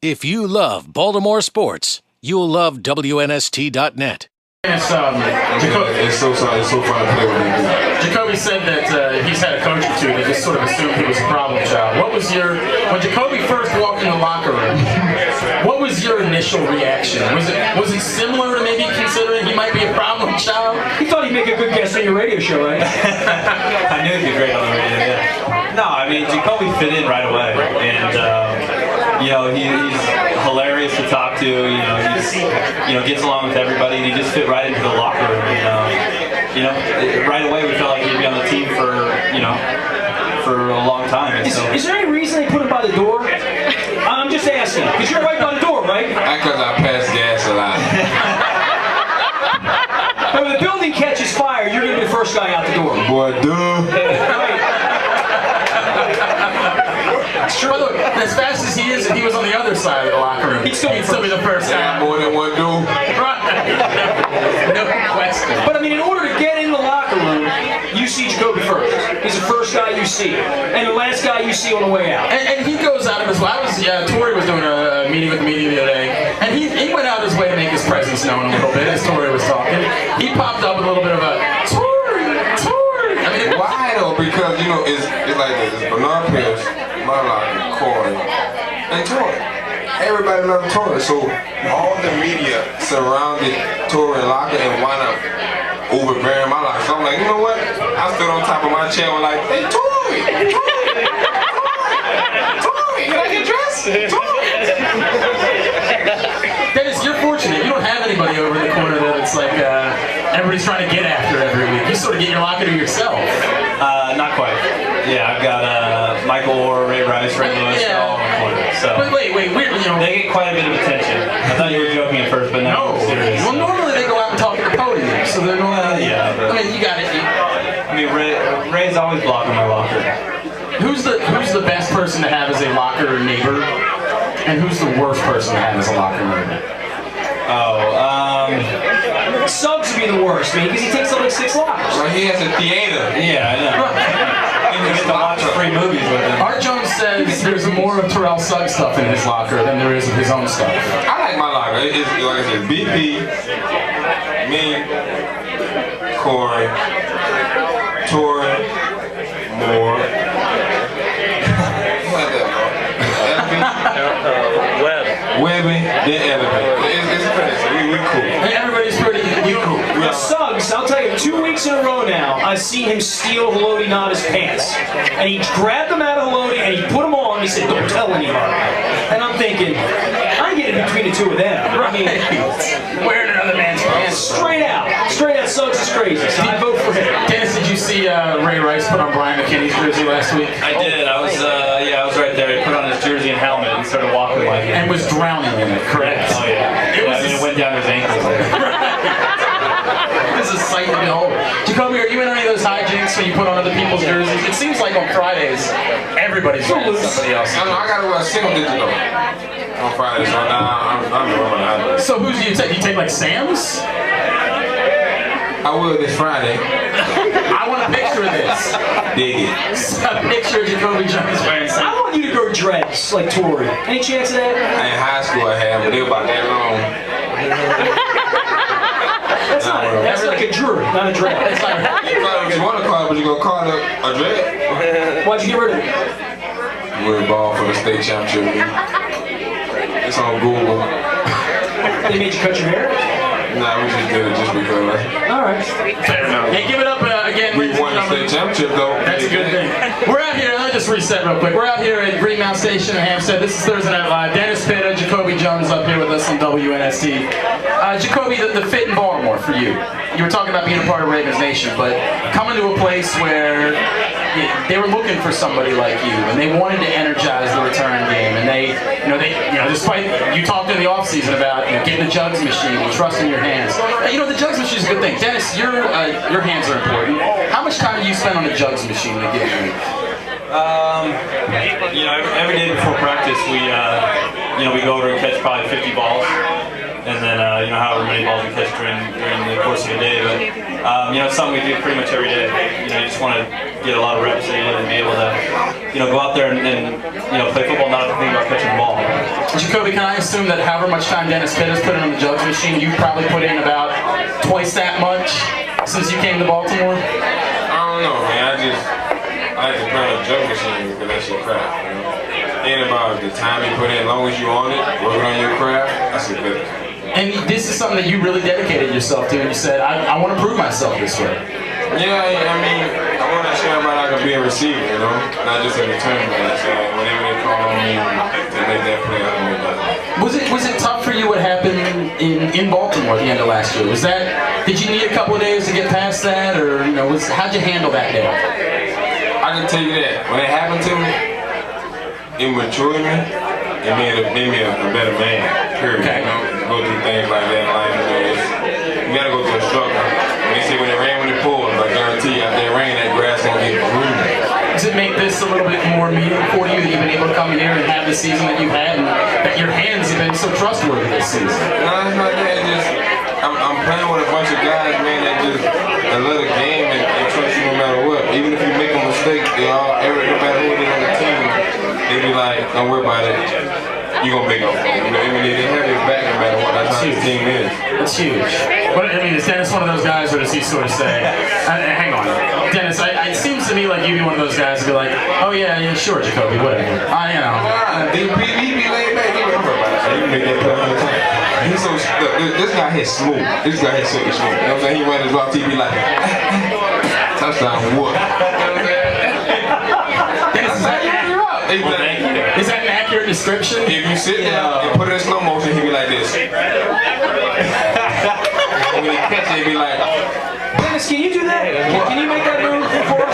If you love Baltimore sports, you'll love WNST.net. It's so fun to play with him. Jacoby said that he's had a coach or two that just sort of assumed he was a problem child. When Jacoby first walked in the locker room, what was your initial reaction? Was it similar to maybe considering he might be a problem child? You thought he'd make a good guest on your radio show, right? I knew he'd be great on the radio, yeah. No, I mean, Jacoby fit in right away, and he's hilarious to talk to. He gets along with everybody, and he just fit right into the locker room. Right away we felt like he'd be on the team for a long time. And is there any reason they put him by the door? I'm just asking, because you're right by the door, right? Because I pass gas a lot. But when the building catches fire, you're going to be the first guy out the door. Boy, duh. Sure. Look, as fast as he is, if he was on the other side of the locker room, he'd still be the first guy. More than one dude. No question. But I mean, in order to get in the locker room, you see Jacoby first. He's the first guy you see, and the last guy you see on the way out. And he goes out of his way. Torrey was doing a meeting with the media the other day, and he went out of his way to make his presence known a little bit as Torrey was talking. He popped up with a little bit of a Torrey. I mean, why though? Because it's like this. It's Bernard Pierce, my locker, Corey, and Torrey. Everybody loved Torrey, so all the media surrounded Torrey locker and wound up overbearing my locker. So I'm like, you know what? I stood on top of my chair and was like, hey, Torrey, can I get dressed? Dennis, you're fortunate. You don't have anybody over in the corner there that's like everybody's trying to get after every week. You sort of get your locker to yourself. Not quite. Yeah, I've got Michael Orr, Ray Rice, Ray Lewis, all in the corner. So. But wait, they get quite a bit of attention. I thought you were joking at first, but no. Serious. Well, normally they go out and talk at the podium, so they're normally. Yeah. But, I mean, you got it. Ray's always blocking my locker. Who's the best person to have as a locker neighbor, and who's the worst person to have as a locker neighbor? Suggs would be the worst, man, because he takes up like 6 lockers. Well, he has a theater. Yeah, I know. You get to watch free movies with him. Art Jones says there's more of Terrell Suggs stuff in his locker than there is of his own stuff. I like my locker. It's like I said, BP, me, Corey, Torrey, Moore. Webby, then Evan. It's pretty. We cool. Everybody's pretty. We cool. Now, Suggs, I'll tell you, 2 weeks in a row now, I've seen him steal Haloti Ngata's pants. And he grabbed them out of Haloti and he put them on and he said, don't tell anybody. And I'm thinking, I'm getting between the two of them. I mean, Wearing another man's pants. Straight out, Suggs is crazy, so I vote for him. Dennis, did you see Ray Rice put on Brian McKinney's jersey last week? I did. I was right there. He put on his jersey and helmet and started walking like it. And was drowning in it, correct? Oh yeah. It went down his ankles. This is a sight to behold. Jacoby, are you in any of those hijinks when you put on other people's jerseys? It seems like on Fridays, everybody's wearing somebody else. I gotta wear a single digit though on Friday, so I'm running. So who do you take? You take like Sam's? I will this Friday. I want a picture of this. Dig it. A picture of Jacoby Jones wearing Sam's. I want you to grow dreads like Torrey. Any chance of that? In high school I had, but they were about that long. That's like a drew, not a dread. It's like, You want to call it, but you gonna call it a dread? Why'd you get rid of it? We're ball for the state championship. It's on Google. They made you cut your hair? Nah, we just did it just because. Alright. fair enough. Hey, give it up again. We won the state championship though. That's a good thing. We're out here, let me just reset real quick. We're out here at Green Mountain Station in Hampstead. This is Thursday Night Live. Dennis Pitta, Jacoby Jones up here with us on WNST. Jacoby, the fit in Baltimore for you. You were talking about being a part of Ravens Nation, but coming to a place where they were looking for somebody like you, and they wanted to energize the return game, and they, despite you talked in the offseason about getting the jugs machine and trusting your hands. The jugs machine is a good thing. Dennis, your hands are important. How much time do you spend on the jugs machine in a given week? Every day before practice, we go over and catch probably 50 balls. And then, however many balls we catch during the course of the day. But, it's something we do pretty much every day. You just want to get a lot of reps in and be able to, go out there and play football, not have to think about catching the ball. Jacoby, Jacoby, can I assume that however much time Dennis Pitt has put in on the jugs machine, you probably put in about twice that much since you came to Baltimore? I don't know, man. I like to play on the jug machine because that shit crap, you know? Ain't about the time you put in, as long as you on it, working on your craft, that's a good thing. And this is something that you really dedicated yourself to, and you said, I want to prove myself this way. Yeah, I mean, I want to show everybody I can be a receiver, you know? Not just a return man. So whenever they call on me to make that play, I can make that. Was it tough for you what happened in Baltimore at the end of last year? Did you need a couple of days to get past that, or how'd you handle that day? I can tell you that when it happened to me, it matured me. It made me a better man. Period. Okay. You know, go through things like that in life. You gotta go through a struggle. When they say when it rain, when it pours, I guarantee you, after it rain, that grass gonna get green. Does it make this a little bit more meaningful for you that you've been able to come here and have the season that you've had, and that your hands have been so trustworthy this season? No, it's not that. It's just I'm playing with a bunch of guys, man, that love the game and trust you no matter what. Even if you make a mistake, no matter who it is on the team, they be like, don't worry about it. You're gonna make up for it. They have your back no matter what. That's how the team is. It's huge. But I mean, is Dennis one of those guys, or does he sort of say, hang on, Dennis, it seems to me like you'd be one of those guys who'd be like, oh yeah, sure, Jacoby, whatever. He be laid back. He don't worry about it. You make that play all the time. He's so, this guy here smooth. This guy here super smooth. You know what I'm saying? He runs his route TV like, touchdown, what? Dennis, is that an accurate description? If you sit down and put it in slow motion, he'll be like this. And when he catch it, he'll be like, Dennis, can you do that? Can you make that move for us?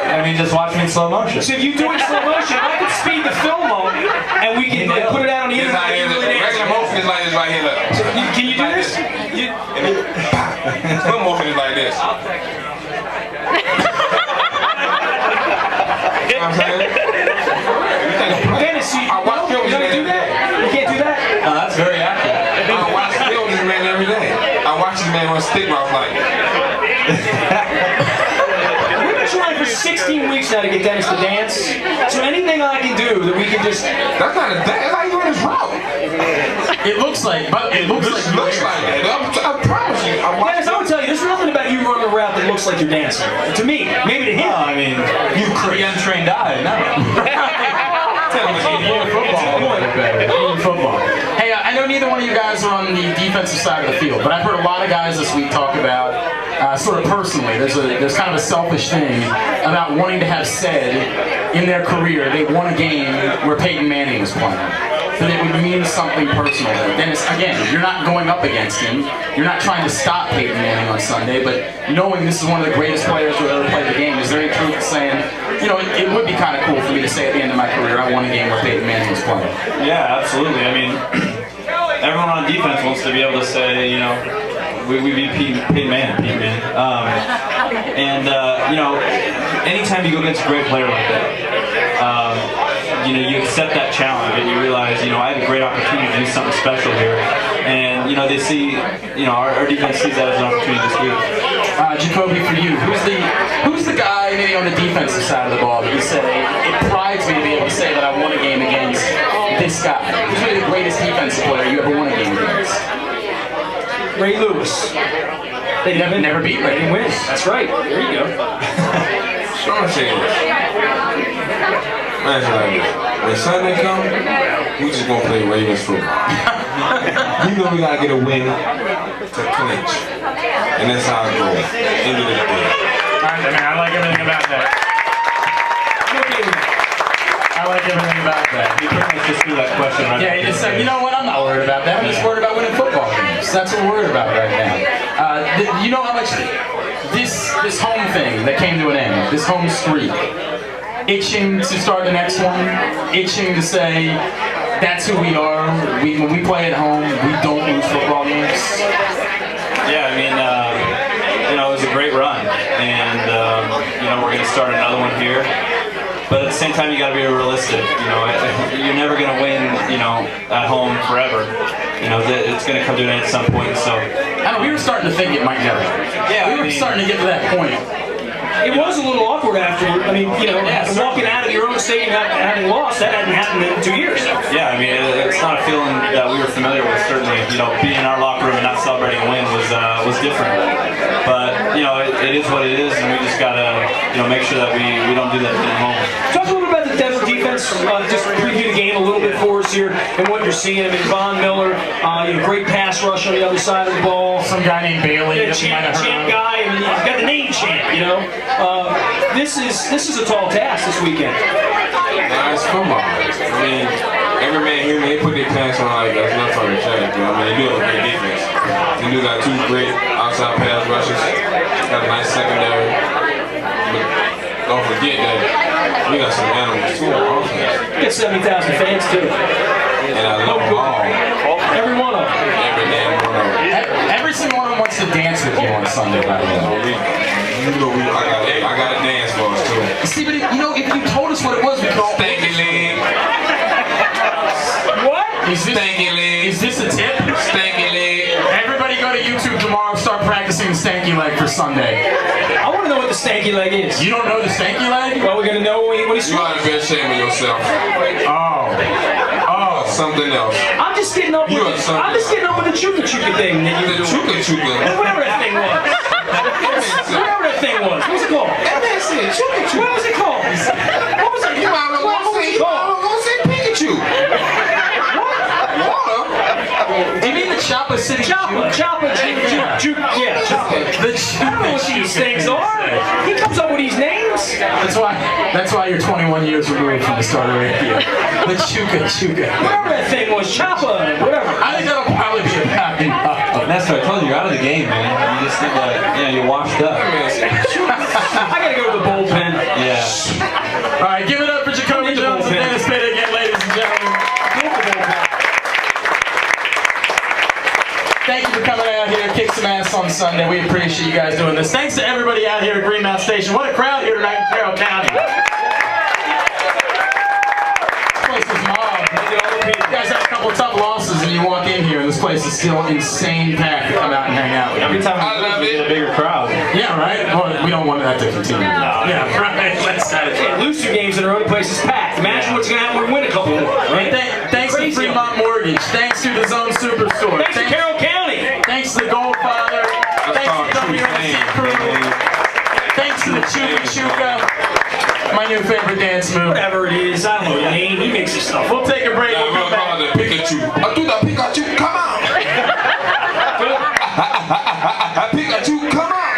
I mean, just watch me in slow motion. So if you do it in slow motion, I can speed the film up, and we can put it out on the this internet. how it is. Regular motion is like this right here. Look. Can you do this? And then, slow motion is like this. You know what I'm saying? Dennis, I watch film you gonna do that? You can't do that? No, that's very accurate. I watch film this man every day. I watch this man run stick routes like We've been trying for 16 weeks now to get Dennis to dance. So anything I can do that we can just... that's not a dance. That's how you run his route. It looks like that. I promise you. Dennis, I would tell you, there's nothing about you running a route that looks like you're dancing. To me, maybe to him. I mean, you untrained eye, no. Football. Hey, I know neither one of you guys are on the defensive side of the field, but I've heard a lot of guys this week talk about, sort of personally, there's kind of a selfish thing about wanting to have said in their career they won a game where Peyton Manning was playing. That it would mean something personal. Dennis, again, you're not going up against him. You're not trying to stop Peyton Manning on Sunday, but knowing this is one of the greatest players who ever played the game, is there any truth to saying, it would be kind of cool for me to say at the end of my career, I won a game where Peyton Manning was playing? Yeah, absolutely. I mean, everyone on defense wants to be able to say, we beat Peyton Manning. Anytime you go against a great player like that, you accept that challenge and you realize, I have a great opportunity to do something special here. And, they see, our defense sees that as an opportunity this week. Jacoby, for you, who's the guy maybe on the defensive side of the ball that you say, it prides me to be able to say that I won a game against this guy? Who's maybe the greatest defensive player you ever won a game against? Ray Lewis. They never beat Ray. He wins. That's right. There you go. So I'm saying this. Imagine like this. When Sunday comes, we just gonna play Ravens football. We gotta get a win to clinch. And that's how it goes. End of the day. I like everything about that. I like everything about that. You pretty much just threw that question right. Yeah, he just said, you know what, I'm not worried about that. I'm just worried about winning football games. That's what we're worried about right now. You know how much this home thing that came to an end, this home streak, itching to start the next one, itching to say, that's who we are. When we play at home, we don't lose football games. Yeah, I mean, it was a great run, and we're going to start another one here. But at the same time, you got to be realistic. You're never going to win, at home forever. It's going to come to an end at some point. So I know we were starting to think it might never. Yeah, we were starting to get to that point. It was a little awkward afterward. I mean, walking out of your own stadium having lost, that hadn't happened in 2 years. Yeah, I mean, it's not a feeling that we were familiar with. Certainly, being in our locker room and not celebrating a win was different. But it is what it is, and we just gotta make sure that we don't do that at home. Talk a little about the Denver defense. Just preview the game a little bit for us here and what you're seeing. I mean, Von Miller, great pass rush on the other side of the ball. Some guy named Bailey. Yeah, champ guy. I mean, he's got the name champ. This is a tall task this weekend. Nah, it's football. I mean, every man here, they put their pants on like that's not for the check. I mean, they do have a great defense. They do got 2 great outside pass rushes. Got a nice secondary. But don't forget that we got some animals too on offense. Get 70,000 fans too. And I love them all. Every one of them. Every damn one of them. Every single one of them wants to dance with you on Sunday, by the way. I got a dance for us too. See, but if you told us what it was, we could all... Stanky leg. What? Stanky leg. Is this a tip? Stanky leg. Everybody go to YouTube tomorrow and start practicing the stanky leg for Sunday. I want to know what the stanky leg is. You don't know the stanky leg? Well, we're going to know when he's You out of bed shaming yourself. Oh. Something else. I'm just getting up with the chuka chuka thing that you The chuka chuka. whatever that thing was. Whatever that thing was. What was it called? That man said chuka chuka. What was it called? What was it? You might as well say Pikachu. Water? Do you mean the Choppa City Choppa, Juke? yeah, Choppa. The I don't know what these things are. He comes up with these names. That's why you're 21 years removed from the start of radio. The Chuka Chuka. Whatever that thing was, Choppa, whatever. I think that'll probably be about enough. Nestor, I told you, you're out of the game, man. You just need to, you're washed up. I gotta go to the bullpen. Yeah. All right, give it up for Jacoby Jones and Dennis Pitt again, ladies and gentlemen. Thank you for coming out here, kick some ass on Sunday. We appreciate you guys doing this. Thanks to everybody out here at Green Mountain Station. What a crowd here tonight in Carroll County. This place is mobbed. You guys have a couple of tough losses and you walk in here and this place is still insane packed to come out and hang out with. Every time we get a bigger crowd. Yeah, right? Well, we don't want that to continue. No. Yeah, right. Let's not. Lose 2 games in a row, the place is packed. Imagine what's going to happen when we win a couple more. Right? Thanks to Fremont Mortgage. Thanks to the Zone Superstore. Thanks to Carroll County. Thanks to the Goldfather. Thanks to the WNST crew. Thanks to the Chuka Chuka. My new favorite dance move. Whatever it is, I don't know the name. He makes his stuff. We'll take a break. Yeah, We'll come back. the Pikachu. I do the Pikachu. Come on. Pikachu, come on.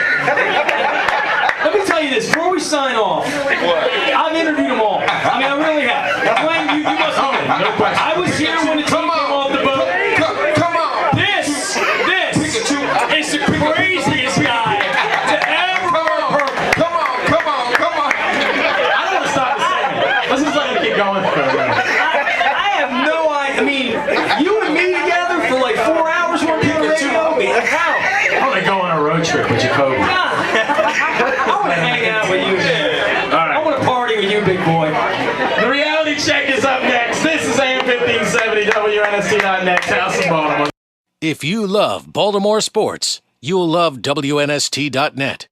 Let me tell you this, before we sign off, I've interviewed them all. I mean, I really have. Glenn, you must know. No question. I was here when the team came off the boat. Come on. This Pikachu. is the craziest guy to ever work. Come on. I don't want to stop the segment. Let's just let him keep going for a minute. I have no idea. I mean, you and me together for like 4 hours one day on radio? How? I want to go on a road trip with Jacoby. I want to hang out with you. I want to party with you, big boy. The reality check is up next. This is AM 1570 WNST.net, House of Baltimore. If you love Baltimore sports, you'll love WNST.net.